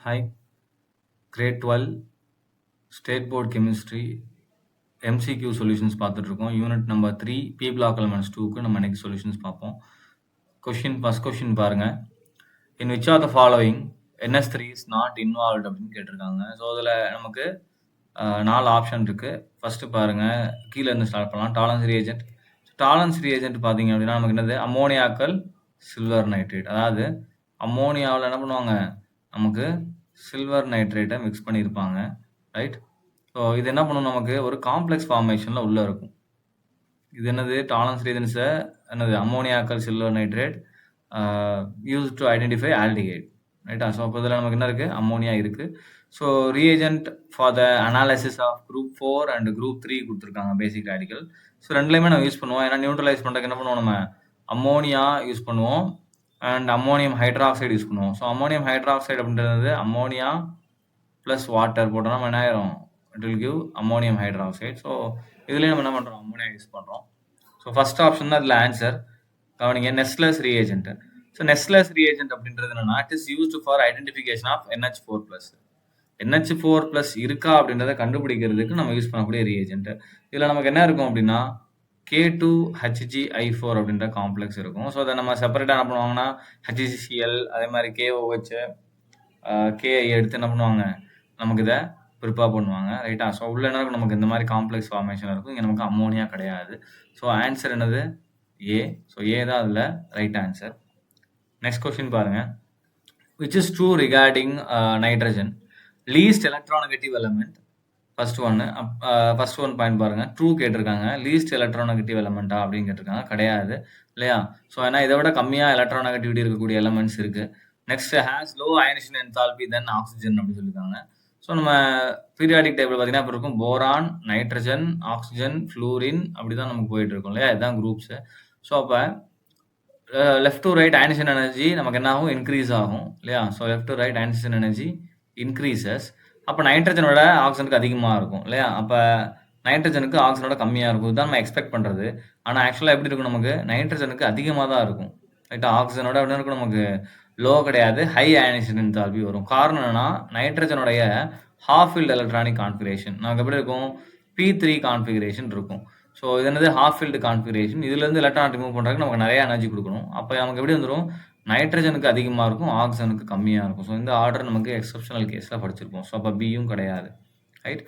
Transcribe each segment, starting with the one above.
Hi, Grade 12 State Board Chemistry MCQ Solutions பார்த்துட்டு இருக்கோம். Unit number 3 P Block Elements 2க்கு நம்ம இன்னைக்கு சொல்யூஷன்ஸ் பார்ப்போம். ஃபர்ஸ்ட் கொஸ்டின் பாருங்க. In which of the following NS3 is not involved அப்படின்னு கேட்டிருக்காங்க. ஸோ அதில் நமக்கு 4 ஆப்ஷன் இருக்கு. ஃபர்ஸ்ட் பாருங்க, கீழே இருந்து ஸ்டார்ட் பண்ணலாம். டாலன்ஸ் ரியேஜென்ட். டாலன்ஸ் ரியேஜென்ட் பார்த்தீங்க அப்படின்னா நமக்கு என்னது, அம்மோனியாக்கள் சில்வர் நைட்ரேட். அதாவது அம்மோனியாவில் என்ன பண்ணுவாங்க, நமக்கு சில்வர் நைட்ரேட்டை மிக்ஸ் பண்ணியிருப்பாங்க, ரைட்? ஸோ இது என்ன பண்ணும், நமக்கு ஒரு காம்ப்ளெக்ஸ் ஃபார்மேஷனில் உள்ளே இருக்கும். இது என்னது, டாலன்ஸ் ரியேஜென்ட்ஸை என்னது, அம்மோனியாக்கள் silver nitrate use to identify aldehyde, ரைட்டா? ஸோ அப்போ இதில் நமக்கு என்ன இருக்குது, அம்மோனியா இருக்குது. So reagent for the analysis of group 4 and group 3 கொடுத்துருக்காங்க, பேசிக் ரேடிக்கல். ஸோ ரெண்டுலையுமே நம்ம யூஸ் பண்ணுவோம். ஏன்னா நியூட்ரலைஸ் பண்ணுறதுக்கு என்ன பண்ணுவோம், நம்ம அம்மோனியா யூஸ் பண்ணுவோம் அண்ட் அம்மோனியம் ஹைட்ராக்சைடு யூஸ் பண்ணுவோம். ஸோ அம்மோனியம் ஹைட்ராக்சைடு அப்படின்றது அம்மோனியா ப்ளஸ் வாட்டர் போட்டோம்னா நம்ம என்ன ஆயிரும், it will give ammonium hydroxide. So இதுலேயும் நம்ம என்ன பண்ணுறோம், அம்மோனியா யூஸ் பண்ணுறோம். ஸோ ஃபர்ஸ்ட் ஆப்ஷன் தான் இதில் ஆன்சர். கவனிங்க, Nessler's reagent. So Nessler's reagent அப்படின்றது என்னன்னா, it is used for identification of NH4+. NH4+ இருக்கா அப்படின்றத கண்டுபிடிக்கிறதுக்கு நம்ம யூஸ் பண்ணக்கூடிய ரியேஜென்ட். இதில் நமக்கு என்ன இருக்கும் அப்படின்னா, K2HgI4 அப்படின்ற காம்ப்ளெக்ஸ் இருக்கும். ஸோ அதை நம்ம செப்பரேட்டாக என்ன பண்ணுவாங்கன்னா, HgCl அதே மாதிரி KOH KI எடுத்து என்ன பண்ணுவாங்க, நமக்கு இதை ப்ரிப்பேர் பண்ணுவாங்க, ரைட்டா? ஸோ உள்ள என்ன இருக்கும், நமக்கு இந்த மாதிரி காம்ப்ளெக்ஸ் ஃபார்மேஷன் இருக்கும். இங்கே நமக்கு அம்மோனியா கிடையாது. ஸோ ஆன்சர் என்னது, ஏ. ஸோ ஏ தான் அதில் ரைட் ஆன்சர். நெக்ஸ்ட் கொஸ்டின் பாருங்க. Which is true regarding nitrogen least electronegative element? First one point பாருங்க, ட்ரூ கேட்டிருக்காங்க. லீஸ்ட் எலக்ட்ரானெகட்டிவ் எலமெண்டா அப்படின்னு கேட்டிருக்காங்க, கிடையாது இல்லையா? ஸோ ஏன்னா இதை விட கம்மியாக எலக்ட்ரானெகட்டிவிட்டி இருக்கக்கூடிய எலமெண்ட்ஸ் இருக்கு. Next has low ionisation enthalpy then oxygen அப்படின்னு சொல்லியிருக்காங்க. ஸோ நம்ம பீரியாடிக் டேபிள் பார்த்தீங்கன்னா இப்போ இருக்கும் போரான், நைட்ரஜன், ஆக்சிஜன், ஃப்ளூரின், அப்படி தான் நமக்கு போயிட்டு இருக்கும் இல்லையா? இதுதான் குரூப்ஸு. ஸோ அப்போ left to right ionisation energy நமக்கு என்ன ஆகும், இன்க்ரீஸ் ஆகும் இல்லையா? So left to right ionisation energy increases. அப்போ நைட்ரஜனோட ஆக்சிஜனுக்கு அதிகமாக இருக்கும் இல்லையா? அப்போ நைட்ரஜனுக்கு ஆக்சிஜனோட கம்மியாக இருக்கும். இதுதான் நம்ம எக்ஸ்பெக்ட் பண்ணுறது. ஆனால் ஆக்சுவலாக எப்படி இருக்கும், நமக்கு நைட்ரஜனுக்கு அதிகமாக தான் இருக்கும், ரைட்டா? ஆக்சிஜனோட எப்படி இருக்கும், நமக்கு லோ கிடையாது, ஹை அயனைசேஷன் என்தால்பி வரும். காரணம் என்னன்னா, நைட்ரஜனுடைய ஹாஃப் ஃபீல்டு எலக்ட்ரானிக் கான்ஃபிகரேஷன் நமக்கு எப்படி இருக்கும், P3 கான்ஃபிகரேஷன் இருக்கும். ஸோ இது என்னது, ஹாஃப் ஃபீல்டு கான்ஃபிகரேஷன். இதுலேருந்து எலக்ட்ரான் ரிமூவ் பண்ணுறதுக்கு நமக்கு நிறைய எனர்ஜி கொடுக்கணும். அப்போ நமக்கு எப்படி வந்துடும், நைட்ரஜனுக்கு அதிகமாக இருக்கும், ஆக்சிஜனுக்கு கம்மியாக இருக்கும். ஸோ இந்த ஆர்டர் நமக்கு எக்ஸப்ஷனல் கேஸில் படிச்சிருப்போம். ஸோ அப்போ பியும் கிடையாது, ரைட்?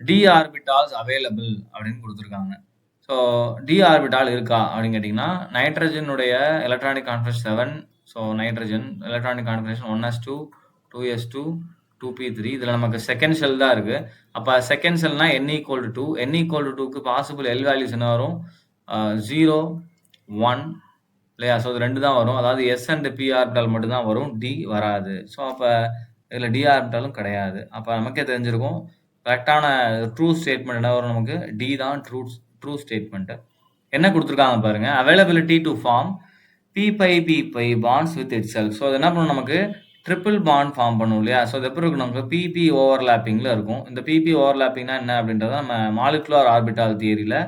டி ஆர்பிட்டால்ஸ் அவைலபிள் அப்படின்னு கொடுத்துருக்காங்க. ஸோ டி ஆர்பிட்டால் இருக்கா அப்படின்னு கேட்டிங்கன்னா, நைட்ரஜனுடைய electronic configuration 7. So nitrogen electronic configuration 1s2 2s2 2p3. இதில் நமக்கு செகண்ட் ஷெல் தான் இருக்குது. அப்போ செகண்ட் ஷெல்னா N=2. N=2க்கு பாசிபிள் எல் வேல்யூஸ் என்ன வரும், 0 1 இல்லையா? ஸோ இது 2 தான் வரும். அதாவது எஸ் அண்ட் பி ஆர்பிட்டால் மட்டும்தான் வரும், டி வராது. ஸோ அப்போ இதில் டி ஆர்பிட்டாலும் கிடையாது. அப்போ நமக்கே தெரிஞ்சிருக்கும், கரெக்டான ட்ரூ ஸ்டேட்மெண்ட் என்ன வரும், நமக்கு டி தான் ட்ரூ ஸ்டேட்மெண்ட்டு. என்ன கொடுத்துருக்காங்க பாருங்க, availability to form p bonds with itself. So அது என்ன பண்ணும், நமக்கு ட்ரிபிள் பாண்ட் ஃபார்ம் பண்ணும் இல்லையா? ஸோ அது எப்படி இருக்கும், நமக்கு பிபி ஓவர்லாப்பிங்கில் இருக்கும். இந்த பிபி ஓவர்லாப்பிங்னா என்ன அப்படின்றத நம்ம மாலிகுலர் ஆர்பிட்டால் தியரியில்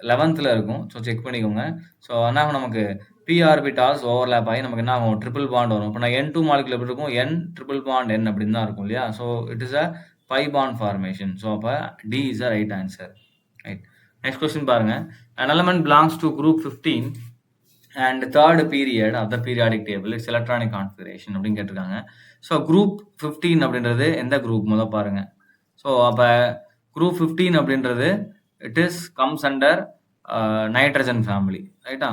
11th இருக்கும். ஸோ செக் பண்ணிக்கோங்க. ஸோ என்ன ஆகும், நமக்கு பி ஆர்பிட்டால்ஸ் ஓவர்லாப் ஆகி நமக்கு என்ன ஆகும், ட்ரிபிள் பாண்ட் வரும். இப்போ நான் N2 மாலிகுலர் எப்படி இருக்கும், N ட்ரிபிள் பாண்ட் N அப்படின்னு தான் இருக்கும் இல்லையா? So it is a pi bond formation. So அப்போ D is a right answer, right? Next question பாருங்க. An element belongs to group 15 and third period of the periodic table, its electronic configuration அப்படின்னு கேட்டிருக்காங்க. So group 15 அப்படின்றது எந்த group முதல் பாருங்க. So அப்போ group 15 அப்படின்றது it is comes under nitrogen family, ரைட்டா?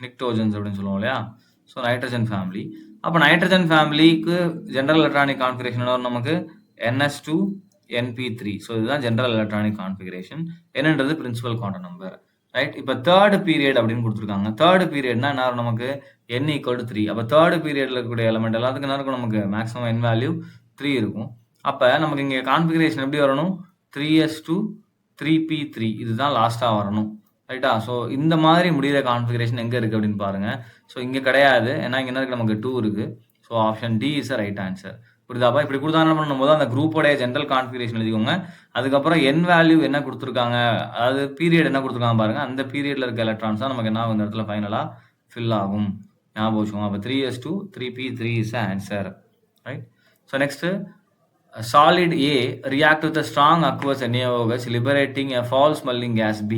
நிக்டோஜன்ஸ் அப்படின்னு சொல்லுவோம் இல்லையா? So nitrogen family. அப்போ நைட்ரஜன் ஃபேமிலிக்கு ஜென்ரல் எலக்ட்ரானிக் கான்ஃபிகரேஷன் வரும் நமக்கு NS2 NP3. ஸோ இதுதான் ஜென்ரல் எலக்ட்ரானிக் கான்ஃபிகரேஷன். என்னன்றது பிரின்சிபல் குவாண்டம் நம்பர், ரைட்? இப்போ தேர்ட் பீரியட் அப்படின்னு கொடுத்துருக்காங்க. தேர்ட் பீரியட்னா என்ன வரும், நமக்கு N=3. அப்போ தேர்ட் பீரியட்ல இருக்கக்கூடிய எலமெண்ட் எல்லாத்துக்கும் என்ன இருக்கும், நமக்கு மேக்ஸிமம் N வேல்யூ 3 இருக்கும். அப்போ நமக்கு இங்கே கான்ஃபிகரேஷன் எப்படி வரணும், 3s2 3p3, இதுதான் லாஸ்ட்டாக வரணும், ரைட்டா? ஸோ இந்த மாதிரி முடிகிற கான்ஃபிகரேஷன் எங்கே இருக்குது அப்படின்னு பாருங்க. ஸோ இங்கே கிடையாது, ஏன்னா இங்கே என்ன இருக்குது, நமக்கு 2 இருக்குது. So option D is a right answer. புரியுதாப்பா? இப்படி கொடுத்தா என்ன பண்ணும்போது அந்த குரூப்போடைய ஜென்ரல் கான்ஃபிகரேஷன் எழுதிக்கோங்க. அதுக்கப்புறம் என் வேல்யூ என்ன கொடுத்துருக்காங்க, அதாவது பீரியட் என்ன கொடுத்துருக்காங்க பாருங்க, அந்த பீரியட்ல இருக்க எலக்ட்ரான்ஸ் தான் நமக்கு என்ன ஆகும், இந்த இடத்துல ஃபைனலாக ஃபில் ஆகும். ஞாபகம் வச்சுக்கோங்க. அப்போ 3s2 3p3 is answer, right? So next, solid A react with a strong aqueous NaOH, liberating a foul-smelling gas B,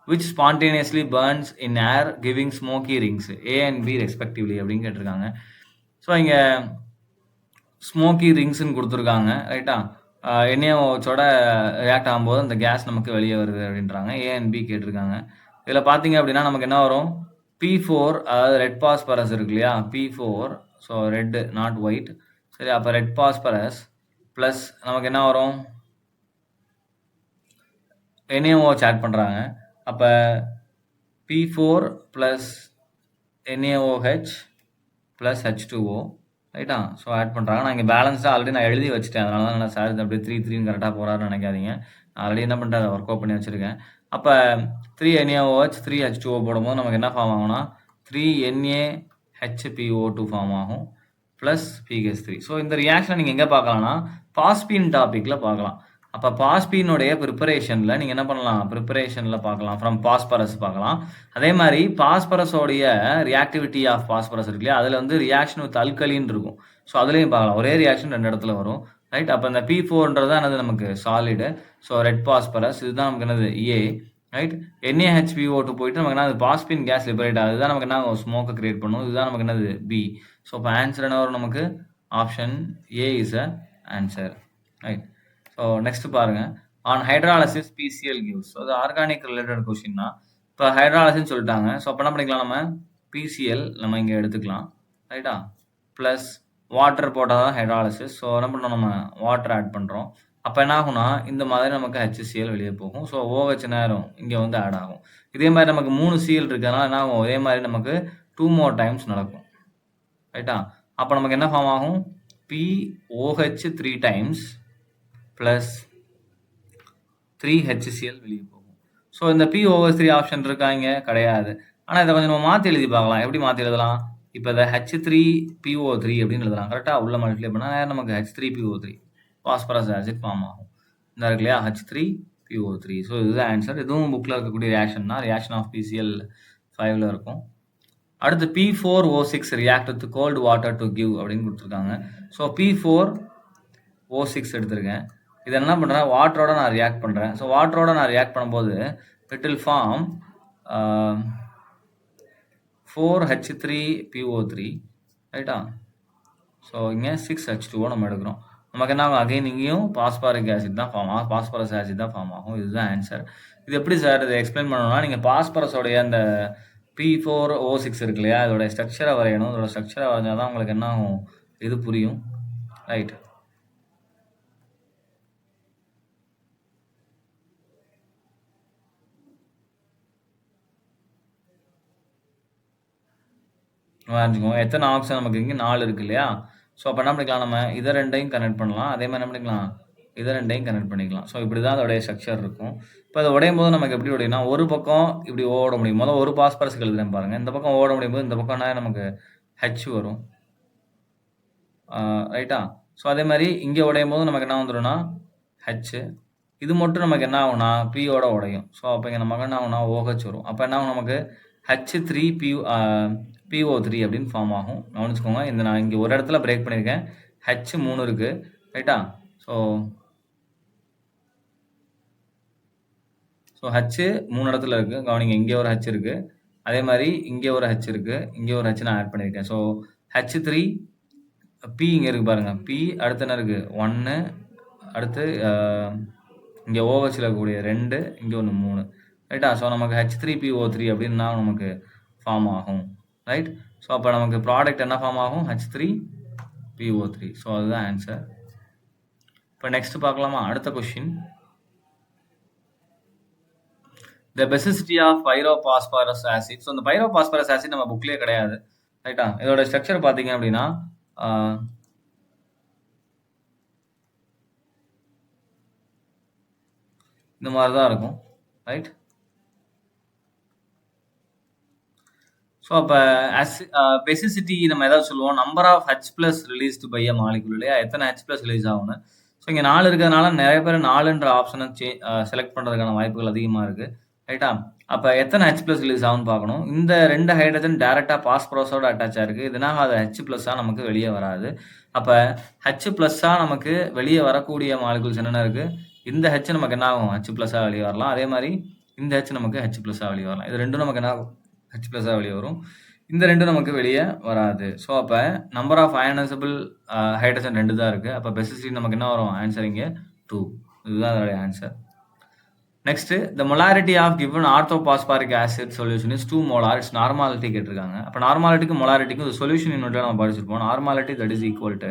which spontaneously burns in air, giving smoky rings A and B respectively அப்படின்னு கேட்டிருக்காங்க. So இங்கே smoky ரிங்ஸ்ன்னு கொடுத்துருக்காங்க, ரைட்டா? NaOHோட react ஆகும்போது அந்த case நமக்கு வெளியே வருது அப்படின்றாங்க. A and B கேட்டிருக்காங்க. இதில் பார்த்தீங்க அப்படின்னா நமக்கு என்ன வரும்? P4, அதாவது ரெட் பாஸ்பரஸ் இருக்கு இல்லையா? P4, so red not white. சரி, அப்போ ரெட் பாஸ்பரஸ் ப்ளஸ் நமக்கு என்ன வரும்? NaOH ஆட் பண்ணுறாங்க. அப்போ P4 plus NaOH plus H2O, ரைட்டா? ஸோ ஆட் பண்ணுறாங்க. நான் இங்கே பேலன்ஸாக ஆல்ரெடி நான் எழுதி வச்சுட்டேன், அதனால தான் நான் சார் அப்படியே 3 கரெக்டாக போகிறாருன்னு நினைக்காதீங்க. நான் ஆல்ரெடி என்ன பண்ணிட்டேன், அதை ஒர்க் அவுட் பண்ணி வச்சுருக்கேன். அப்போ 3 NaOH 3 H2O போடும்போது நமக்கு என்ன ஃபார்ம் ஆகும்னா 3 NaHPO2 ஃபார்ம் ஆகும் ப்ளஸ் PH3. ஸோ இந்த ரியாக்ஷனை நீங்கள் எங்கே பார்க்கலாம்னா பாஸ்பீன் டாப்பிக்கில் பார்க்கலாம். அப்போ பாஸ்பீனுடைய ப்ரிப்பரேஷனில் நீங்கள் என்ன பண்ணலாம்? ப்ரிப்பரேஷனில் பார்க்கலாம், ஃப்ரம் பாஸ்பரஸ் பார்க்கலாம். அதே மாதிரி பாஸ்பரஸோடைய ரியாக்டிவிட்டி ஆஃப் பாஸ்பரஸ் இருக்கு இல்லையா, அதில் வந்து ரியாக்ஷன் வித் அல்கலின்னு இருக்கும். ஸோ அதுலேயும் பார்க்கலாம். ஒரே ரியாக்ஷன் 2 இடத்துல வரும், ரைட்? அப்போ இந்த P4ன்றது தான் என்னது நமக்கு சாலிடு. ஸோ ரெட் பாஸ்பரஸ் இதுதான் நமக்கு என்னது A, ரைட்? NaHPO2 போயிட்டு நமக்கு என்ன பாஸ்பின் கேஸ் லிபரேட் ஆகுது, இதுதான் நமக்கு என்ன ஸ்மோக்கை கிரியேட் பண்ணும், இதுதான் நமக்கு என்னது B. ஸோ இப்போ ஆன்சர் என்ன வரும் நமக்கு? Option A is a answer, right? So next பாருங்க, on hydrolysis PCl gives. So அது ஆர்கானிக் ரிலேட்டட் கொஸ்டின் தான். இப்போ ஹைட்ராலிசிஸ் சொல்லிட்டாங்க. ஸோ அப்போ என்ன பண்ணிக்கலாம், நம்ம PCl நம்ம இங்கே எடுத்துக்கலாம், ரைட்டா? ப்ளஸ் வாட்டர் போட்டால் தான் ஹைட்ராலிசிஸ். ஸோ என்ன பண்ணுறோம், நம்ம வாட்டர் ஆட் பண்ணுறோம். அப்போ என்ன ஆகும்னா இந்த மாதிரி நமக்கு HCl வெளியே போகும். ஸோ OH நேரம் இங்கே வந்து ஆட் ஆகும். இதே மாதிரி நமக்கு 3 Cl இருக்கிறதுனால என்ன ஆகும், இதே மாதிரி நமக்கு 2 more times நடக்கும், ரைட்டா? அப்போ நமக்கு என்ன ஃபார்ம் ஆகும்? POH 3 times ப்ளஸ் 3 HCl வெளியே போகும். ஸோ இந்த POH3 ஆப்ஷன் இருக்கா? இங்கே கிடையாது. ஆனால் இதை கொஞ்சம் நம்ம மாற்றி எழுதி பார்க்கலாம். எப்படி மாற்றி எழுதலாம்? இப்போ இதை H3PO3 அப்படின்னு எழுதலாம், கரெக்டாக? உள்ள மல்டிப்ளை பண்ணால் நமக்கு H3PO3 பாஸ்பரஸ் ஆசிட் ஃபார்ம் ஆகும். இந்த இருக்கு இல்லையா, H3PO3. ஸோ இதுதான் ஆன்சர். இதுவும் புக்கில் இருக்கக்கூடிய ரியாக்ஷன் தான், ரியாக்ஷன் ஆஃப் PCl 5ல் இருக்கும். அடுத்து P4O6 react with cold water to give அப்படின்னு கொடுத்துருக்காங்க. ஸோ P4O6 எடுத்திருக்கேன். இதை என்ன பண்ணுறேன், வாட்டரோட நான் ரியாக்ட் பண்ணுறேன். ஸோ வாட்டரோட நான் ரியாக்ட் பண்ணும்போது இட் வில் ஃபார்ம் 4H3PO3, ரைட்டா? ஸோ இங்கே 6H2O நம்ம எடுக்கிறோம். நமக்கு என்ன ஆகும், அகைன் இங்கேயும் பாஸ்பாரிக் ஆசிட் தான் ஃபார்ம் ஆகும், பாஸ்பரஸ் ஆசிட் தான் ஃபார்ம் ஆகும். இதுதான் ஆன்சர். இது எப்படி சார் இதை எக்ஸ்பிளைன் பண்ணணும்னா, நீங்கள் பாஸ்பரஸோடைய அந்த P4O6 இருக்கு இல்லையா, இதோட ஸ்ட்ரக்சரை வரையணும். இதோட ஸ்ட்ரக்சரை வரைஞ்சால் தான் உங்களுக்கு என்ன ஆகும், இது புரியும், ரைட்? வரைஞ்சிக்கோங்க. எத்தனை ஆக்சிஜன் நமக்கு இங்கே 4 இருக்கு இல்லையா? ஸோ அப்போ என்ன பண்ணிக்கலாம், நம்ம இதை 2ஐயும் கனெக்ட் பண்ணலாம். அதே மாதிரி என்ன பண்ணிக்கலாம், இதை 2ஐயும் கனெக்ட் பண்ணிக்கலாம். ஸோ இப்படி தான் அதோடைய ஸ்ட்ரக்சர் இருக்கும். இப்போ அதை உடையும் போது நமக்கு எப்படி உடையும்னா, ஒரு பக்கம் இப்படி ஓட முடியும். முதல் ஒரு பாஸ்பரஸ் எழுதுறேன் பாருங்கள். இந்த பக்கம் ஓட முடியும் போது இந்த பக்கம் நமக்கு H வரும், ரைட்டா? ஸோ அதே மாதிரி இங்கே உடையும் போது நமக்கு என்ன வந்துடும்னா H. இது மட்டும் நமக்கு என்ன ஆகும்னா Pயோட உடையும். ஸோ அப்போ இங்கே நமக்கு என்ன ஆகும்னா OH வரும். அப்போ என்ன ஆகும், நமக்கு H3PO3 அப்படின்னு ஃபார்ம் ஆகும். கவனிச்சுக்கோங்க, இந்த நான் இங்கே ஒரு இடத்துல பிரேக் பண்ணியிருக்கேன். H 3 இருக்குது, ரைட்டா? ஸோ H 3 இடத்துல இருக்குது. கவனிங்க, இங்கே ஒரு H இருக்குது, அதே மாதிரி இங்கே ஒரு H இருக்குது, இங்கே ஒரு H நான் ஆட் பண்ணியிருக்கேன். ஸோ H3P இங்கே இருக்குது பாருங்கள். P அடுத்து என்ன இருக்குது, 1, அடுத்து இங்கே OHல இருக்கக்கூடிய 2, இங்கே ஒன்று 3, ரைட்டா? ஸோ நமக்கு H3PO3 அப்படின்னா நமக்கு ஃபார்ம் ஆகும், ரைட்? ஸோ அப்போ நமக்கு ப்ராடக்ட் என்ன ஃபார்ம் ஆகும், H3PO3. ஸோ அதுதான் ஆன்சர். இப்போ நெக்ஸ்ட் பார்க்கலாமா, அடுத்த question. The basicity of pyrophosphorus acid. So இந்த பைரோபாஸ்பரஸ் ஆசிட் நம்ம புக்லேயே கிடையாது, ரைட்டா? இதோட ஸ்ட்ரக்சர் பார்த்தீங்க அப்படின்னா இந்த மாதிரி தான் இருக்கும், ரைட்? ஸோ அப்போ பெசிசிட்டி நம்ம ஏதாவது சொல்லுவோம், number of H+ released by a molecule இல்லையா, எத்தனை H+ ரிலீஸ் ஆகும்னு. ஸோ இங்கே 4 இருக்கிறதுனால நிறைய பேர் 4ன்ற ஆப்ஷனை செலக்ட் பண்ணுறதுக்கான வாய்ப்புகள் அதிகமாக இருக்குது, ரைட்டா? அப்ப எத்தனை H+ ரிலீஸ் ஆகும்னு பார்க்கணும். இந்த 2 ஹைட்ரஜன் டைரக்ட்டா பாஸ்பரஸோட அட்டாச் ஆயிருக்கு. இதனால அது H+ஆ நமக்கு வெளிய வராது. அப்ப H+ஆ நமக்கு வெளிய வரக்கூடிய மாலிக்யூல்ஸ் என்னென்ன இருக்கு? இந்த H நமக்கு என்ன ஆகும்? H+ஆ வெளிய வரலாம். அதே மாரி இந்த H நமக்கு H+ஆ வெளிய வரலாம். இது 2ம் நமக்கு என்ன ஆகும்? H+ஆ வெளிய வரும். இந்த 2ம் நமக்கு வெளிய வராது. ஸோ அப்ப நம்பர் ஆஃப் அயனைசபிள் ஹைட்ரஜன் 2 தான் இருக்கு. அப்ப பெசிசிட்டி நமக்கு என்ன வரும்? ஆன்சர் இங்க 2. இதுதான் அதோட answer. Next the molarity of given orthophosphoric acid solution is 2 molar. It's normality கேட்டிருக்காங்க. அப்ப நார்மாலிட்டிக்கும் மொலாரிட்டிக்கும் சொல்யூஷன் யூனிட்ல நம்ம படிச்சிருப்போம். Normality that is equal to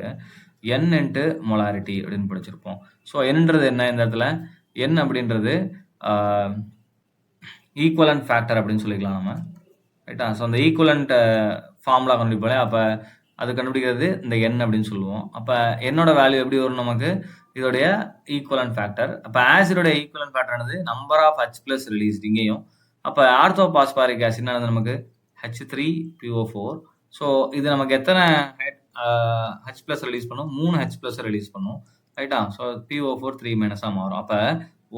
n into molarity அப்படின்னு படிச்சிருப்போம். ஸோ என்னன்றது என்ன இந்த இடத்துல? n அப்படின்றது ஈக்குவலன்ட் ஃபேக்டர் அப்படின்னு சொல்லிக்கலாம் நம்ம. ரைட்டா? ஸோ அந்த ஈக்குவலன்ட் ஃபார்முலா கண்டுபிடிப்போம். அப்போ அது கண்டுபிடிக்கிறது இந்த n அப்படின்னு சொல்லுவோம். அப்போ என்னோட வேல்யூ எப்படி வரும் நமக்கு? இதோடைய ஈக்குவலன்ட் ஃபேக்டர். அப்போ ஆசிடோட ஈக்குவலன்ட் ஃபேக்டர் ஆனது நம்பர் ஆஃப் H+ ரிலீஸ்ட் இங்கேயும். அப்போ ஆர்த்தோபாஸ்பாரிக் ஆசிட் ஆனது நமக்கு H3PO4. ஸோ இது நமக்கு எத்தனை H+ ரிலீஸ் பண்ணும்? 3 H+ ரிலீஸ் பண்ணும். ரைட்டா? ஸோ PO4 3- மாறும். அப்போ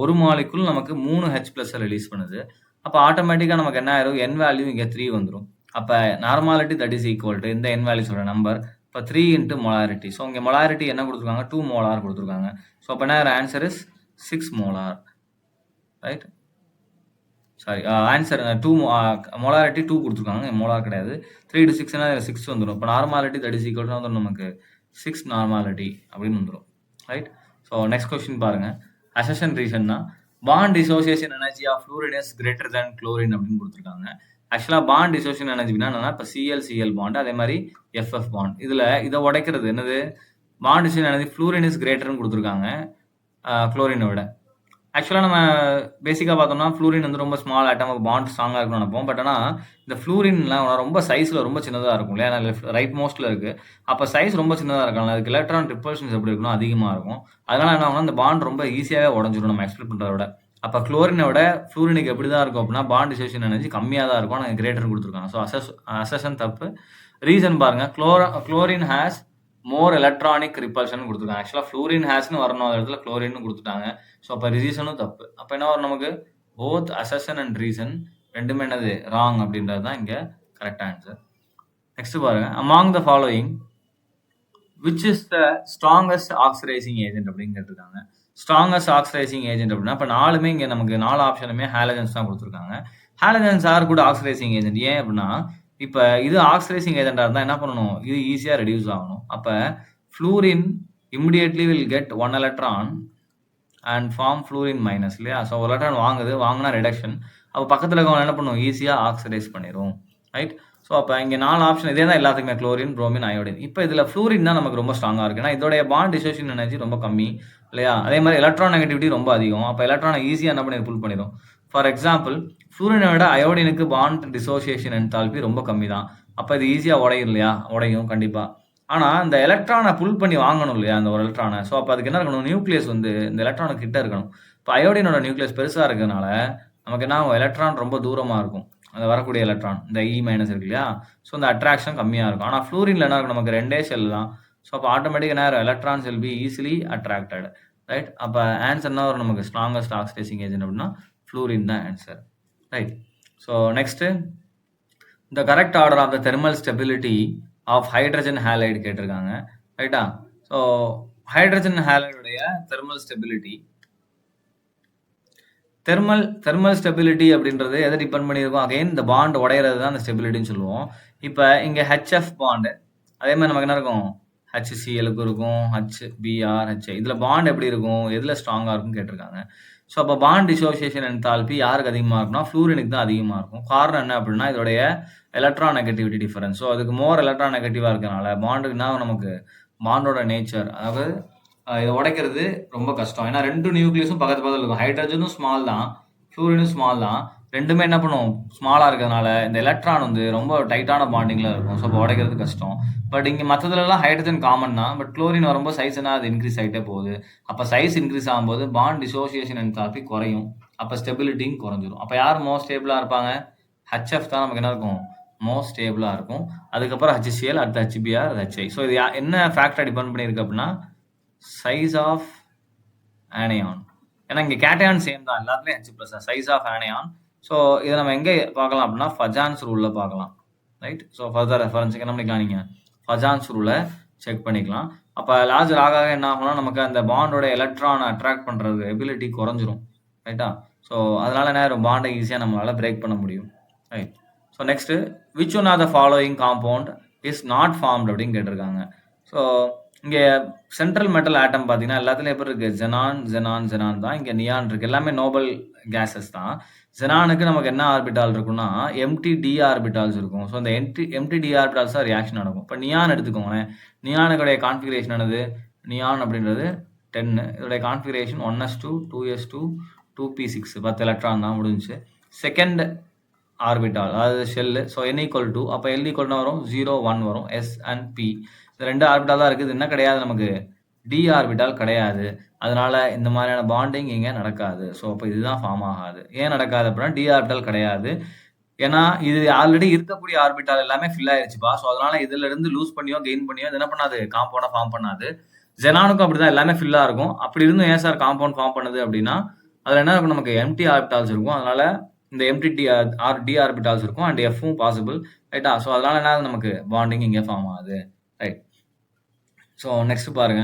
ஒரு மாலிகுல் நமக்கு 3 H+ ரிலீஸ் பண்ணுது. அப்போ ஆட்டோமேட்டிக்காக நமக்கு என்ன ஆயிரும்? n வேல்யூ இங்கே 3 வந்துடும். அப்போ normality that is equal to இந்த n வேல்யூஸோட நம்பர் இப்போ 3 இன்ட்டு மொலாரிட்டி. ஸோ இங்கே மொலாரிட்டி என்ன கொடுத்துருக்காங்க? 2 மோலார் கொடுத்துருக்காங்க. ஸோ அப்போ என்ன answer is 6 molar. Right? Sorry, answer 2 molarity 2 கொடுத்துருக்காங்க. மோலார் கிடையாது. 3 to 6 6 வந்துடும். இப்போ normality that is equal to வந்துடும் நமக்கு 6 நார்மாலிட்டி அப்படின்னு வந்துடும். ரைட்? ஸோ நெக்ஸ்ட் கொஸ்டின் பாருங்க. அசஷன் ரீசன்னா bond dissociation energy of fluorine is greater than chlorine அப்படின்னு கொடுத்துருக்காங்க. ஆக்சுவலாக பாண்ட் டிசோசியேஷன் எனர்ஜினா என்னன்னா இப்போ Cl பாண்ட் அதே மாதிரி FF பாண்ட். இதில் இதை உடைக்கிறது என்னது? Bond dissociation energy fluorine is கிரேட்டர்னு கொடுத்துருக்காங்க குளோரினை விட. ஆக்சுவலாக நம்ம பேசிக்காக பார்த்தோம்னா ஃப்ளூரின் வந்து ரொம்ப ஸ்மால் ஆட்டம், பாண்ட் ஸ்ட்ராங்காக இருக்கும்னு நினைப்போம். பட் ஆனால் இந்த ஃப்ளூரின்லாம் ரொம்ப சைஸில் ரொம்ப சின்னதாக இருக்கும் இல்லையா? லெஃப்ட் ரைட் மோஸ்ட்டில் இருக்குது. அப்போ சைஸ் ரொம்ப சின்னதாக இருக்கலாம். அதுக்கு எலக்ட்ரான் ரிப்பல்ஷன்ஸ் எப்படி இருக்குன்னா அதிகமாக இருக்கும். அதனால என்ன ஆகும்னா இந்த பாண்ட் ரொம்ப ஈஸியாகவே உடஞ்சிடும் நம்ம எக்ஸ்பெக்ட் பண்ணுறத விட. அப்போ குளோரினை விட ஃப்ளூரினுக்கு எப்படி தான் இருக்கும் அப்படின்னா பாண்ட் டிசோசியேஷன் எனர்ஜி கம்மியாக தான் இருக்கும். ஆனால் கிரேட்டர் கொடுத்துருக்காங்க. ஸோ அசஷன் தப்பு. ரீசன் பாருங்கள். Chlorine has more electronic repulsion கொடுத்துருக்காங்க. ஆக்சுவலாக ஃப்ளூரின் ஹேஸ்னு வரணும், அந்த இடத்துல குளோரின்னு கொடுத்துட்டாங்க. ஸோ அப்போ ரீசனும் தப்பு. அப்போ என்ன வரும் நமக்கு? போத் அசஷன் அண்ட் ரீசன் ரெண்டுமே என்னது? ராங் அப்படின்றது தான் இங்கே கரெக்ட் ஆன்சர். நெக்ஸ்ட் பாருங்க. Among the following which is the strongest oxidizing agent அப்படின்னு கேட்டிருக்காங்க. ஸ்ட்ராங்கஸ்ட் ஆக்சிடைசிங் ஏஜென்ட் அப்படின்னா இப்போ நாலுமே இங்கே நமக்கு 4 ஆப்ஷனுமே ஹாலஜன்ஸ் தான் கொடுத்துருக்காங்க. ஹாலஜன்ஸ் ஆர் கூட ஆக்சிடைசிங் ஏஜென்ட். ஏன் அப்படின்னா இப்போ இது ஆக்சிடைசிங் ஏஜென்டாக இருந்தால் என்ன பண்ணணும்? இது ஈஸியாக ரெடியூஸ் ஆகணும். அப்போ fluorine immediately will get 1 electron and form fluorine minus இல்லையா? ஸோ ஒரு எலக்ட்ரான் வாங்கினா ரிடக்ஷன். அப்போ பக்கத்தில் இருக்கவங்க என்ன பண்ணும்? ஈஸியாக ஆக்சிடைஸ் பண்ணிடும். ரைட்? ஸோ அப்போ இங்கே 4 ஆப்ஷன் இதே தான் எல்லாத்துக்குமே, குளோரின், புரோமின், அயோடின். இப்போ இதில் ஃப்ளூரின் தான் நமக்கு ரொம்ப ஸ்ட்ராங்காக இருக்குது. ஏன்னா இதோடைய பாண்ட் டிசோசியேஷன் எனர்ஜி ரொம்ப கம்மி இல்லையா? அதே மாதிரி எலக்ட்ரான் நெகட்டிவிட்டி ரொம்ப அதிகம். அப்போ எலக்ட்ரானை ஈஸியாக என்ன பண்ணி புல் பண்ணிடும். ஃபார் எக்ஸாம்பிள் ஃப்ளூரினை விட அயோடினுக்கு பாண்ட் டிசோசியேஷன் என்தால்பி ரொம்ப கம்மி தான். அப்போ இது ஈஸியாக உடையும் இல்லையா? உடையும் கண்டிப்பாக. ஆனால் இந்த எலக்ட்ரானை புல் பண்ணி வாங்கணும் இல்லையா அந்த ஒரு எலக்ட்ரானை? ஸோ அப்போ அதுக்கு என்ன இருக்கணும்? நியூக்ளியஸ் வந்து இந்த எலக்ட்ரானுக்கு கிட்ட இருக்கணும். இப்போ அயோடினோட நியூக்ளியஸ் பெருசாக இருக்கிறதுனால நமக்கு என்ன ஆகும்? எலக்ட்ரான் ரொம்ப தூரமாக இருக்கும். அந்த வரக்கூடிய எலக்ட்ரான் இந்த E- இருக்கு இல்லையா? ஸோ இந்த அட்ராக்ஷன் கம்மியாக இருக்கும். ஆனால் ஃப்ளூரின்ல என்ன இருக்கும்? நமக்கு 2 செல் தான். ஸோ அப்போ ஆட்டோமேட்டிக்காக என்ன ஆகும்? Electrons will be easily attracted. Right? அப்போ ஆன்சர் என்ன வரும் நமக்கு? ஸ்ட்ராங்கஸ்ட் ஆக்சிடைசிங் ஏஜென்ட் அப்படின்னா ஃப்ளூரின் தான் answer. Right? So next the correct order of the thermal stability of hydrogen halide கேட்டிருக்காங்க. ரைட்டா? ஸோ ஹைட்ரஜன் ஹேலைடுடைய தெர்மல் ஸ்டெபிலிட்டி தெர்மல் ஸ்டெபிலிட்டி அப்படின்றது எதை டிபெண்ட் பண்ணியிருக்கோம்? அகைன் இந்த பாண்ட் உடையிறது தான் அந்த ஸ்டெபிலிட்டின்னு சொல்லுவோம். இப்போ இங்கே HF பாண்டு அதே மாதிரி நமக்கு என்ன இருக்கும்? HClக்கு இருக்கும், HBr, HI. இதில் பாண்ட் எப்படி இருக்கும்? எதில் ஸ்ட்ராங்காக இருக்கும்னு கேட்டிருக்காங்க. ஸோ அப்போ பாண்ட் டிசோசியேஷன் என்தால்பி யாருக்கு அதிகமாக இருக்கும்னா ஃப்ளூரினுக்கு தான் அதிகமாக இருக்கும். காரணம் என்ன அப்படின்னா இதோடைய எலக்ட்ரான் நெகட்டிவிட்டி டிஃபரன்ஸ். ஸோ அதுக்கு மோர் எலக்ட்ரான் நெகட்டிவாக இருக்கிறனால பாண்டுக்குன்னா நமக்கு பாண்டோட நேச்சர், அதாவது இதை உடைக்கிறது ரொம்ப கஷ்டம். ஏன்னா 2 நியூக்ளியஸும் பக்கத்தில் இருக்கும். ஹைட்ரஜனும் ஸ்மால் தான், ஃப்ளூரினும் ஸ்மால் தான். ரெண்டுமே என்ன பண்ணும்? ஸ்மாலாக இருக்கிறதுனால இந்த எலக்ட்ரான் வந்து ரொம்ப டைட்டான பாண்டிங்கில் இருக்கும். ஸோ அப்போ உடைக்கிறது கஷ்டம். பட் இங்கே மற்றதுலலாம் ஹைட்ரஜன் காமன் தான். பட் குளோரின் வரும்போது சைஸ் என்ன? அது இன்க்ரீஸ் ஆகிட்டே போகுது. அப்போ சைஸ் இன்க்ரீஸ் ஆகும்போது பாண்ட் டிசோசியேஷன் என்தால்பி குறையும். அப்போ ஸ்டெபிலிட்டியும் குறைஞ்சிரும். அப்போ யார் மோஸ்ட் ஸ்டேபிளாக இருப்பாங்க? HF தான் நமக்கு என்ன இருக்கும்? மோஸ்ட் ஸ்டேபிளாக இருக்கும். அதுக்கப்புறம் HCl, அடுத்து HBr, HI. ஸோ இது என்ன ஃபேக்டரை டிபெண்ட் பண்ணியிருக்கு அப்படின்னா சைஸ் ஆஃப் ஆனியான். ஏன்னா இங்கே கேட்டயான் சேம் தான், எல்லாத்துலேயும் H+. Size of anion so இதை நம்ம எங்கே பார்க்கலாம் அப்படின்னா ஃபஜான்ஸ் ரூலில் பார்க்கலாம். ரைட். ஸோ ஃபர்தர் ரெஃபரன்ஸுக்கு என்ன பண்ணிக்கலாம், நீங்கள் ஃபஜான்ஸ் ரூலை செக் பண்ணிக்கலாம். அப்போ லார்ஜர் ஆக என்ன ஆகும்னா நமக்கு அந்த பாண்டோட எலக்ட்ரானை அட்ராக்ட் பண்ணுறது எபிலிட்டி குறைஞ்சிரும். ரைட்டா. ஸோ அதனால என்ன பாண்டை ஈஸியாக நம்மளால் பிரேக் பண்ண முடியும். Right. So next which one or the following compound is not formed அப்படின்னு கேட்டிருக்காங்க. ஸோ இங்கே சென்ட்ரல் மெட்டல் ஆட்டம் பார்த்தீங்கன்னா எல்லாத்துலேயும் எப்படி இருக்குது, ஜெனான் தான். இங்கே நியான் இருக்குது. எல்லாமே நோபல் கேஸஸ் தான். ஜெனானுக்கு நமக்கு என்ன ஆர்பிட்டால் இருக்குன்னா எம்டி டி ஆர்பிட்டால்ஸ் இருக்கும். ஸோ அந்த எம்டி டி ஆர்பிட்டால்ஸ் தான் ரியாக்ஷன் நடக்கும். இப்போ நியான் எடுத்துக்கோங்களேன். நியானுடைய கான்ஃபிகரேஷன் என்னது, நியான் அப்படின்றது 10. இதோடைய configuration 1s2 2s2 2p6 10 electron தான் முடிஞ்சிச்சு. செகண்ட் ஆர்பிட்டால் அதாவது ஷெல்லு. So n = 2. அப்போ l = வரும் 0 1 வரும். s and p இந்த 2 ஆர்பிட்டால் தான் இருக்குது. என்ன கிடையாது, நமக்கு டி ஆர்பிட்டால் கிடையாது. அதனால இந்த மாதிரியான பாண்டிங் இங்கே நடக்காது. ஸோ அப்போ இதுதான் ஃபார்ம் ஆகாது. ஏன் நடக்காது அப்படின்னா டி ஆர்பிட்டால் கிடையாது. ஏன்னா இது ஆல்ரெடி இருக்கக்கூடிய ஆர்பிட்டால் எல்லாமே ஃபில் ஆயிடுச்சுப்பா. ஸோ அதனால இதுல இருந்து லூஸ் பண்ணியோ கெயின் பண்ணியோ இது என்ன பண்ணாது, காம்பவுண்டா ஃபார்ம் பண்ணாது. ஜெனானுக்கும் அப்படிதான், எல்லாமே ஃபில்லா இருக்கும். அப்படி இருந்தும் ஏன் சார் காம்பவுண்ட் ஃபார்ம் பண்ணுது அப்படின்னா அதுல என்ன இருக்கும், நமக்கு எம்டி ஆர்பிட்டால்ஸ் இருக்கும். அதனால இந்த எம்டி டி ஆர்பிட்டால்ஸ் இருக்கும் அண்ட் எஃப்பும் பாசிபிள். ரைட்டா. ஸோ அதனால என்ன நமக்கு பாண்டிங் இங்கே ஃபார்ம் ஆகுது. ரைட். ஸோ நெக்ஸ்ட் பாருங்க,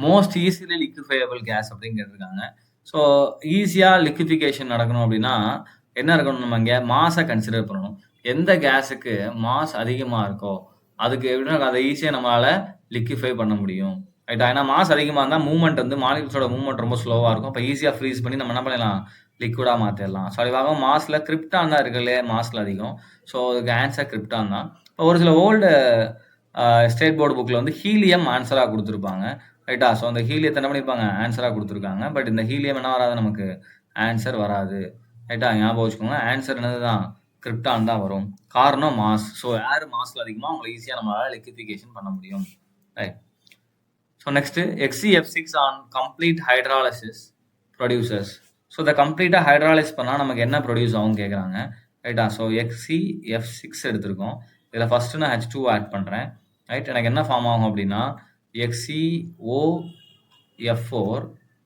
மோஸ்ட் ஈஸிலி லிக்விஃபையபிள் கேஸ் அப்படின்னு கேட்டிருக்காங்க. ஸோ ஈஸியாக லிக்விஃபிகேஷன் நடக்கணும் அப்படின்னா என்ன இருக்கணும், நம்ம இங்கே மாஸை கன்சிடர் பண்ணணும். எந்த கேஸுக்கு மாஸ் அதிகமாக இருக்கோ அதுக்கு எப்படின்னா அதை ஈஸியாக நம்மளால் லிக்விஃபை பண்ண முடியும். ரைட்டா. ஏன்னா மாஸ் அதிகமாக இருந்தால் மூவ்மெண்ட் வந்து மாலிகுல்ஸோட மூவ்மெண்ட் ரொம்ப ஸ்லோவாக இருக்கும். அப்போ ஈஸியாக ஃப்ரீஸ் பண்ணி நம்ம என்ன பண்ணலாம், லிக்விடாக மாற்றிடலாம். ஸோ அதுவாக மாஸில் கிரிப்டான் தான் இருக்குல்லே மாஸில் அதிகம். ஸோ அதுக்கு ஆன்சர் கிரிப்டான் தான். இப்போ ஒரு சில ஓல்டு ஸ்டேட் போர்டு புக்கில் வந்து ஹீலியம் ஆன்சராக கொடுத்துருப்பாங்க. ரைட்டா. ஸோ அந்த ஹீலியத்தை என்ன பண்ணியிருப்பாங்க, ஆன்சராக கொடுத்துருக்காங்க. பட் இந்த ஹீலியம் என்ன வராது, நமக்கு ஆன்சர் வராது. ரைட்டா. ஞாபகம் வச்சுக்கோங்க, ஆன்சர் என்னது தான், கிரிப்டான் தான் வரும். காரணம் மாஸ். ஸோ யார் மாஸில் அதிகமாக அவங்களை ஈஸியாக நம்மளால் லிக்விஃபிகேஷன் பண்ண முடியும். Right. So next XeF6 on complete hydrolysis producers. So இதை கம்ப்ளீட்டாக ஹைட்ராலிஸ் பண்ணால் நமக்கு என்ன ப்ரொடியூஸ் ஆகும் கேட்குறாங்க. ரைட்டா. ஸோ XeF6 எடுத்திருக்கோம். இதில் ஃபஸ்ட்டு நான் H2 ஆட் பண்ணுறேன். ரைட். எனக்கு என்ன ஃபார்ம் ஆகும் அப்படின்னா XeOF4.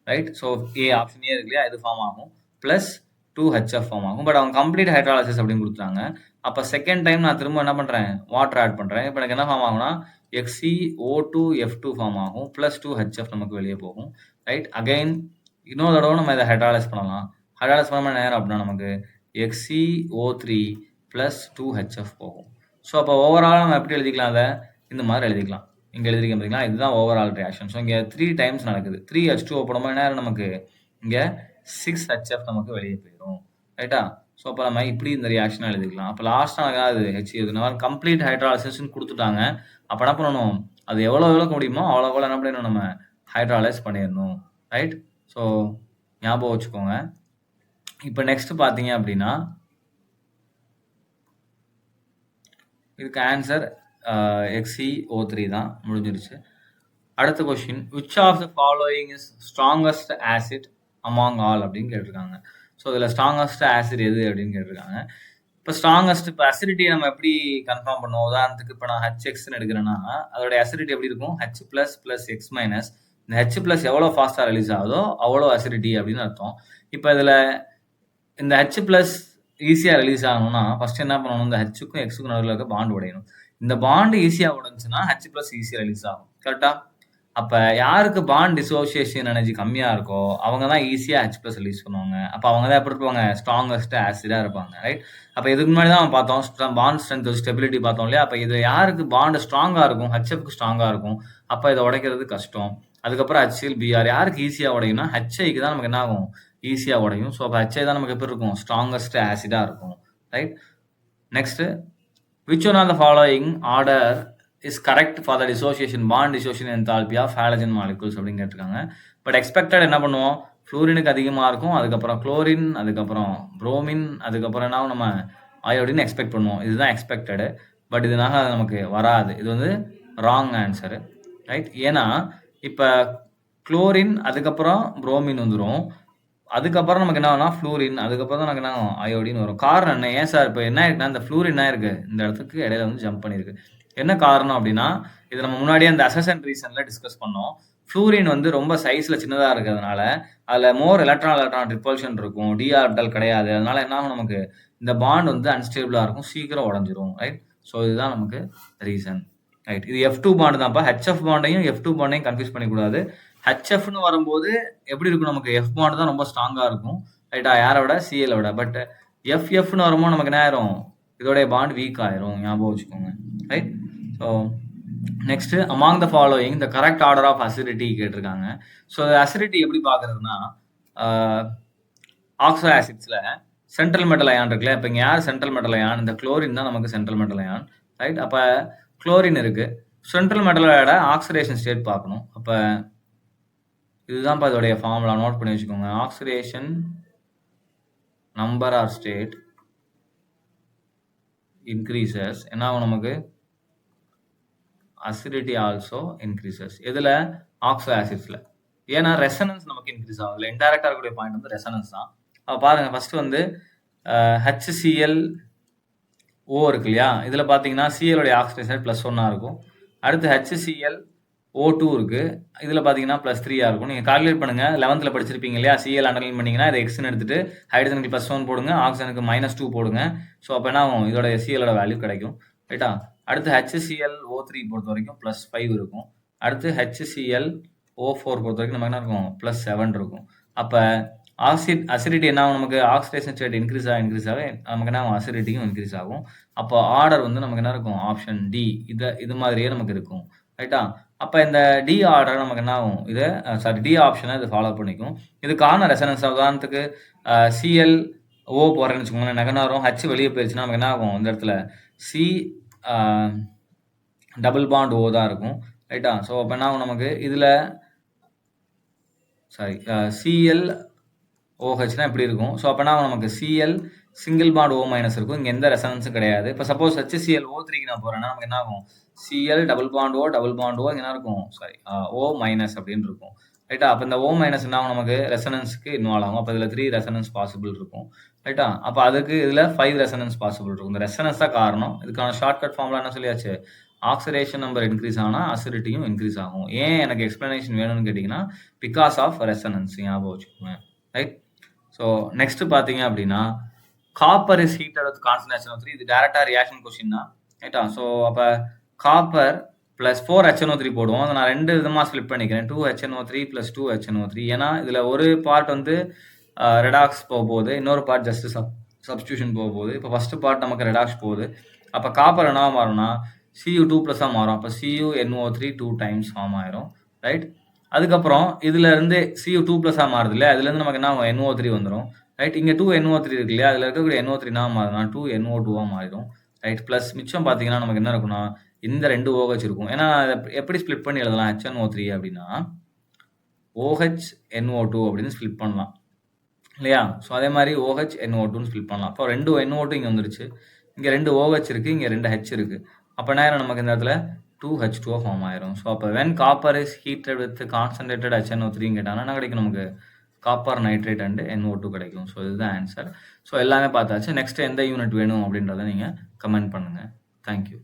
Right. So A option A இருக்கு இல்லையா, இது ஃபார்ம் ஆகும். ப்ளஸ் 2HF ஃபார்ம் ஆகும். பட் அவங்க கம்ப்ளீட் ஹைட்ராலிசிஸ் அப்படின்னு கொடுத்தாங்க. அப்போ செகண்ட் டைம் நான் திரும்ப என்ன பண்ணுறேன், வாட்டர் ஆட் பண்ணுறேன். இப்போ எனக்கு என்ன ஃபார்ம் ஆகும்னா XeO2F2 ஃபார்ம் ஆகும். ப்ளஸ் 2HF நமக்கு வெளியே போகும். ரைட். அகைன் இன்னொரு தடவை நம்ம இதை ஹைட்ராலிஸ் பண்ணலாம். ஹைட்ராலிஸ் பண்ண நேரம் அப்படின்னா நமக்கு XeO3 ப்ளஸ் 2HF போகும். ஸோ அப்போ ஓவரால் நம்ம எப்படி எழுதிக்கலாம், அதை இந்த மாதிரி எழுதிக்கலாம். இங்கே எழுதிருக்கேன் பார்த்தீங்களா, இதுதான் ஓவரால் ரியாக்ஷன். ஸோ இங்கே 3 டைம்ஸ் நடக்குது. 3H2O போடும்போது நேரம் நமக்கு இங்கே 6HF நமக்கு வெளியே போயிடும். ரைட்டா. ஸோ அப்போ நம்ம இப்படி இந்த ரியாக்ஷனை எழுதிக்கலாம். அப்போ லாஸ்ட்டாக அது HE கம்ப்ளீட் ஹைட்ராலிசிஸ்ன்னு கொடுத்துட்டாங்க. அப்போ என்ன பண்ணணும், அது எவ்வளோ முடியுமோ அவ்வளோ என்ன பண்ணணும், நம்ம ஹைட்ராலைஸ் பண்ணிடணும். ரைட். ஸோ ஞாபகம் வச்சுக்கோங்க. இப்போ நெக்ஸ்ட் பார்த்தீங்க அப்படின்னா இதுக்கு ஆன்சர் XeO3 தான், முடிஞ்சிருச்சு. அடுத்த question, which of the following is strongest acid among all அப்படின்னு கேட்டிருக்காங்க. ஸோ இதில் ஸ்ட்ராங்கஸ்ட் ஆசிட் எது அப்படின்னு கேட்டிருக்காங்க. இப்போ ஸ்ட்ராங்கஸ்ட், இப்போ அசிடிட்டி நம்ம எப்படி கன்ஃபார்ம் பண்ணுவோம், உதாரணத்துக்கு இப்போ நான் HXன்னு எடுக்கிறேன்னா அதோட அசிடிட்டி எப்படி இருக்கும், H plus plus X minus. இந்த H ப்ளஸ் எவ்வளோ ஃபாஸ்ட்டாக ரிலீஸ் ஆகுதோ அவ்வளோ அசிடிட்டி அப்படின்னு அர்த்தம். இப்போ இதில் இந்த H ப்ளஸ் ஈஸியாக ரிலீஸ் ஆகணும்னா ஃபர்ஸ்ட் என்ன பண்ணணும், இந்த Hக்கும் Xக்கும் நடுவில் இருக்க பாண்ட் உடையணும். இந்த பாண்டு ஈஸியாக உடைஞ்சுன்னா H ப்ளஸ் ஈஸியாக ரிலீஸ் ஆகும். கரெக்டாக. அப்போ யாருக்கு பாண்ட் டிசோசியேஷன் எனர்ஜி கம்மியாக இருக்கோ அவங்க தான் ஈஸியாக H ப்ளஸ் ரிலீஸ் பண்ணுவாங்க. அப்போ அவங்க தான் எப்படி இருப்பாங்க, ஸ்ட்ராங்கஸ்ட் ஆசிடாக இருப்பாங்க. ரைட். அப்போ இதுக்கு முன்னாடி தான் நம்ம பார்த்தோம் பாண்ட் ஸ்ட்ரென்த் ஸ்டெபிலிட்டி பார்த்தோம் இல்லையா. அப்போ இது யாருக்கு பாண்டு ஸ்ட்ராங்காக இருக்கும், HFக்கு ஸ்ட்ராங்காக இருக்கும். அப்போ இதை உடைக்கிறது கஷ்டம். அதுக்கப்புறம் HCl BR யாருக்கு ஈஸியாக உடையும்னா HIக்கு தான் நமக்கு என்ன ஆகும், ஈஸியாக உடையும். ஸோ அப்போ HI தான் நமக்கு எப்படி இருக்கும், ஸ்ட்ராங்கஸ்ட் ஆசிடாக இருக்கும். Right. Next, which one or the following order is correct for the dissociation bond dissociation enthalpy of halogen molecules அப்படின்னு கேட்டிருக்காங்க. பட் எக்ஸ்பெக்டட் என்ன பண்ணுவோம், ஃப்ளூரினுக்கு அதிகமாக இருக்கும், அதுக்கப்புறம் குளோரின், அதுக்கப்புறம் புரோமின், அதுக்கப்புறம் என்ன நம்ம அயோடின் எக்ஸ்பெக்ட் பண்ணுவோம். இதுதான் எக்ஸ்பெக்டடு. பட் இதனால அது நமக்கு வராது. இது வந்து ராங் ஆன்சரு. ரைட். ஏன்னா இப்போ குளோரின் அதுக்கப்புறம் புரோமின் வந்துடும், அதுக்கப்புறம் நமக்கு என்ன ஆகும்னா ஃப்ளூரின், அதுக்கப்புறம் தான் நமக்கு என்ன ஆகும், அயோடின் வரும். காரணம் என்ன, ஏன் சார் இப்போ என்ன இருக்குன்னா இந்த ஃப்ளூரின் என்ன இருக்குது இந்த இடத்துக்கு இடையில வந்து ஜம்ப் பண்ணியிருக்கு. என்ன காரணம் அப்படின்னா இது நம்ம முன்னாடியே அந்த அசசன்ட் ரீசனில் டிஸ்கஸ் பண்ணோம். ஃப்ளூரின் வந்து ரொம்ப சைஸ்ல சின்னதா இருக்கிறதுனால அதுல மோர் எலக்ட்ரான் ரிப்பல்ஷன் இருக்கும். டி ஆர்பிட்டால் கிடையாது. அதனால என்ன ஆகும் நமக்கு இந்த பாண்ட் வந்து அன்ஸ்டேபிளா இருக்கும். சீக்கிரம் உடைஞ்சிரும். ரைட்? ஸோ இதுதான் நமக்கு ரீசன். ரைட். இது F2 பாண்ட் தான்ப்பா. HF பாண்டையும் F2 பாண்டையும் confuse பண்ணிக்கூடாது. HFன்னு வரும்போது எப்படி இருக்கும் நமக்கு F பாண்ட் தான் ரொம்ப ஸ்ட்ராங்கா இருக்கும். ரைட்டா? யாரை விட? CL விட. பட் FFன்னு வரும்போது நமக்கு என்ன ஆயிரும்? இதோடைய பாண்ட் வீக் ஆயிரும். ஞாபகம் வச்சுக்கோங்க. Right? So next among the following the correct order of acidity கேட்டிருக்காங்க. ஸோ அசிடிட்டி எப்படி பார்க்கறதுன்னா ஆக்சோ ஆசிட்ஸ்ல சென்ட்ரல் மெட்டல் அயான் இருக்குல்ல. இப்போ இங்கே யார் சென்ட்ரல் மெட்டல் அயான்? இந்த குளோரின் தான் நமக்கு சென்ட்ரல் மெட்டல் அயான். ரைட்? அப்போ குளோரின் இருக்கு. சென்ட்ரல் மெட்டலோட ஆக்சிடேஷன் ஸ்டேட் பார்க்கணும். அப்போ இதுதான்ப்பா இதோடைய ஃபார்முலா. நோட் பண்ணி வச்சுக்கோங்க. Oxidation number or state increases. என்ன ஆகும் நமக்கு? Acidity also increases. எதுல? ஆக்சோ ஆசிட்ஸ்ல. ஏன்னா ரெசனன்ஸ் நமக்கு இன்க்ரீஸ் ஆகுது. இன்டைரக்டா இருக்கக்கூடிய பாயிண்ட் வந்து ரெசனன்ஸ் தான். பாருங்க ஃபர்ஸ்ட் வந்து HCl O இருக்கு இல்லையா? இதுல பாத்தீங்கன்னா Cl உடைய ஆக்சிடேஷன் +1 இருக்கும். அடுத்து HCl O2 இருக்கு. இதுல பாத்தீங்கன்னா +3 இருக்கும். நீங்க கால்குலேட் பண்ணுங்க. 11th படிச்சிருப்பீங்க இல்லையா? Cl அண்டர்லைன் பண்ணீங்கன்னா இதை Xன்னு எடுத்துட்டு ஹைட்ரஜனுக்கு +1 போடுங்க, ஆக்சிஜனுக்கு -2 போடுங்க. ஸோ அப்போ என்ன ஆகும்? இதோட Cl ஓட வேல்யூ கிடைக்கும். ரைட்டா? அடுத்து HCl O3 பொறுத்த வரைக்கும் +5 இருக்கும். அடுத்து HCl O4 பொறுத்த வரைக்கும் நமக்கு என்ன இருக்கும்? +7 இருக்கும். அப்ப அசிடிட்டி என்ன ஆகும்? நமக்கு ஆக்சிடேஷன் ஸ்டேட் இன்க்ரீஸ் ஆக நமக்கு என்ன ஆகும்? அசிடிட்டியும் இன்க்ரீஸ் ஆகும். அப்போ ஆர்டர் வந்து நமக்கு என்ன இருக்கும்? Option D. இது மாதிரியே நமக்கு இருக்கும். ரைட்டா? அப்ப இந்த டி ஆர்டர் நமக்கு என்ன ஆகும்? டி ஆப்ஷனை இது ஃபாலோ பண்ணிக்கும். இதுக்கான ரெசனன்ஸ் உதாரணத்துக்கு Cl O போறேன்னு வச்சுக்கோங்களேன். நெகனாரும் H வெளியே போயிருச்சுன்னா நமக்கு என்ன ஆகும்? இந்த இடத்துல C டபுள் பாண்ட் O தான் இருக்கும். ரைட்டா? ஸோ அப்போ என்ன ஆகும் நமக்கு? இதுல Cl OHனா எப்படி இருக்கும்? ஸோ அப்போ என்ன ஆகும் நமக்கு? Cl சிங்கிள் பாண்ட் O- இருக்கும். இங்கே எந்த ரெசனன்ஸும் கிடையாது. இப்போ சப்போஸ் HCl O3க்கு நான் போறேன்னா நமக்கு என்ன ஆகும்? Cl டபுள் பாண்ட் O இங்கே என்ன இருக்கும்? O- அப்படின்னு இருக்கும். ரைட்டா? அப்போ இந்த O- என்ன ஆகும் நமக்கு? ரெசனன்ஸ்க்கு இன்வால்வ் ஆகும். அப்போ இதில் 3 ரெசனன்ஸ் பாசிபிள் இருக்கும். ரைட்டா? அப்போ அதுக்கு இதில் 5 ரெசனன்ஸ் பாசிபிள் இருக்கும். இந்த ரெசனன்ஸ் தான் காரணம். இதுக்கான ஷார்ட்கட் ஃபார்முலா என்ன சொல்லியாச்சு? ஆக்சிடேஷன் நம்பர் இன்க்ரீஸ் ஆனால் அசிடிட்டியும் இன்க்ரீஸ் ஆகும். ஏன் எனக்கு எக்ஸ்பிளனேஷன் வேணும்னு கேட்டிங்கன்னா பிகாஸ் ஆஃப் ரெசனன்ஸ். ஞாபகம் வச்சுக்கோங்க. ரைட்? ஸோ நெக்ஸ்ட் பார்த்தீங்க அப்படின்னா copper is heated with concentration of 3. இது டைரக்டா ரியாக்ஷன் கொஸ்டின் தான். ரைட்டா? ஸோ அப்போ காப்பர் +4HNO3 போடுவோம். அதை நான் 2 விதமாக ஸ்பிளிட் பண்ணிக்கிறேன். 2HNO3 + 2HNO3. ஏன்னா இதில் ஒரு பார்ட் வந்து ரெடாக்ஸ் போக போகுது, இன்னொரு பார்ட் ஜஸ்ட் சப்ஸ்டியூஷன் போக போகுது. இப்போ ஃபர்ஸ்ட் பார்ட் நமக்கு ரெடாக்ஸ் போகுது. அப்போ காப்பர் என்ன மாறும்னா Cu2+ மாறும். அப்போ CuNO3 2 டைம்ஸ் ஃபார்ம் ஆயிரும். ரைட்? அதுக்கப்புறம் இதுல இருந்து Cu2+ மாறுது இல்லையா? அதுல இருந்து நமக்கு என்ன ஆகும்? NO3 வந்துடும். ரைட்? இங்க 2NO3 இருக்கு இல்லையா? அதுல இருக்கக்கூடிய NO3 என்ன மாறுதுன்னா 2NO2 மாறிடும். ரைட்? பிளஸ் மிச்சம் பாத்தீங்கன்னா நமக்கு என்ன இருக்குன்னா இந்த 2 OH இருக்கும். ஏன்னா எப்படி ஸ்பிளிட் பண்ணி எழுதலாம்? HNO3 அப்படின்னா OHNO2 அப்படின்னு ஸ்பிளிட் பண்ணலாம் இல்லையா? ஸோ அதே மாதிரி OHNO2ன்னு ஸ்பிளிட் பண்ணலாம். அப்போ 2 NO2 இங்க வந்துருச்சு. இங்க 2 OH இருக்கு, இங்க 2 H இருக்கு. அப்ப நேரம் நமக்கு இந்த இடத்துல 2H2O ஃபார்ம் ஆயிரும். ஸோ அப்போ when copper is heated with concentrated HNO3 கேட்டாங்கன்னா என்ன கிடைக்கும் நமக்கு? காப்பர் நைட்ரேட் அண்ட் NO2 கிடைக்கும். ஸோ இதுதான் ஆன்சர். ஸோ எல்லாமே பார்த்தாச்சு. நெக்ஸ்ட் எந்த யூனிட் வேணும் அப்படின்றத நீங்க கமெண்ட் பண்ணுங்க. தேங்க்யூ.